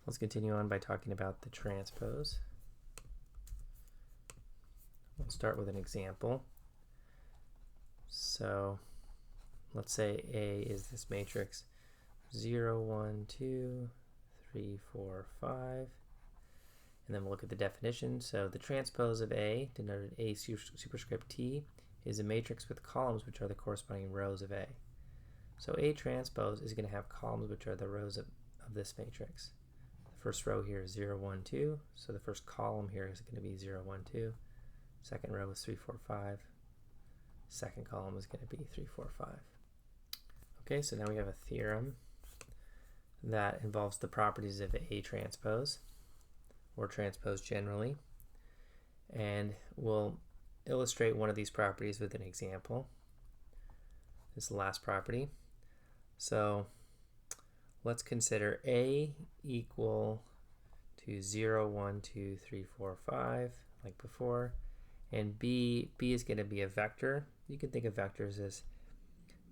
Let's continue on by talking about the transpose. We'll start with an example. So let's say A is this matrix 0, 1, 2, 3, 4, 5. And then we'll look at the definition. So the transpose of A, denoted A superscript T, is a matrix with columns which are the corresponding rows of A. So A transpose is going to have columns which are the rows of this matrix. The first row here is 0, 1, 2. So the first column here is going to be 0, 1, 2. Second row is 3, 4, 5. Second column is going to be 3, 4, 5. Okay, so now we have a theorem that involves the properties of A transpose, or transpose generally. And we'll illustrate one of these properties with an example. This is the last property. So let's consider A equal to 0, 1, 2, 3, 4, 5, like before. And B is going to be a vector. You can think of vectors as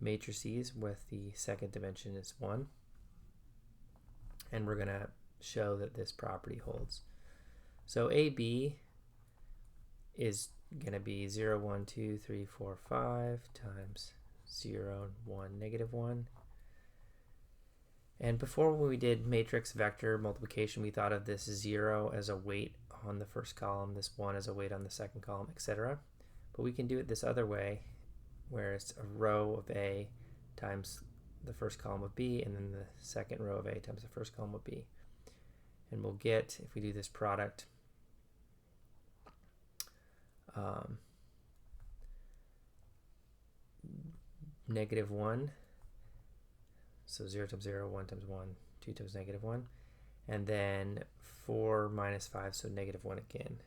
matrices with the second dimension is 1. And we're going to show that this property holds. So AB is going to be 0, 1, 2, 3, 4, 5 times 0, 1, negative 1. And before, when we did matrix vector multiplication, we thought of this 0 as a weight on the first column, this 1 as a weight on the second column, etc. But we can do it this other way, where it's a row of A times the first column of B, and then the second row of A times the first column of B. And we'll get, if we do this product, negative 1. So 0 times 0, 1 times 1, 2 times negative 1. And then 4 minus 5, so negative 1 again.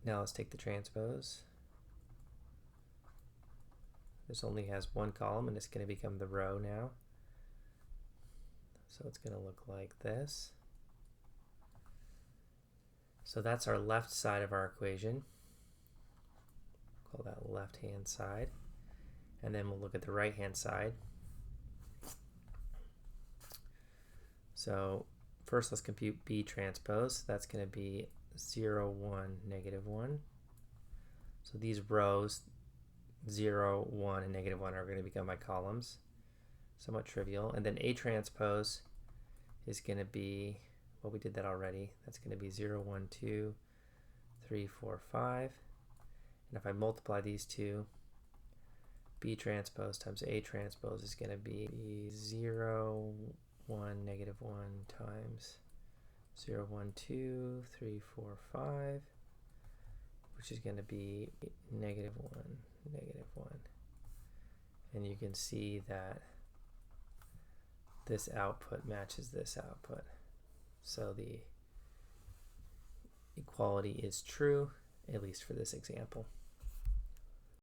Now let's take the transpose. This only has one column, and it's going to become the row now. So it's going to look like this. So that's our left side of our equation. Call that left-hand side. And then we'll look at the right-hand side. So first let's compute B transpose. That's going to be 0, 1, negative 1. So these rows, 0, 1, and negative 1 are going to become my columns. Somewhat trivial. And then A transpose is going to be, well, we did that already. That's going to be 0, 1, 2, 3, 4, 5. And if I multiply these two, B transpose times A transpose is going to be 0, 1, negative 1 times 0, 1, 2, 3, 4, 5, which is going to be negative 1, negative 1. And you can see that this output matches this output. So the equality is true, at least for this example.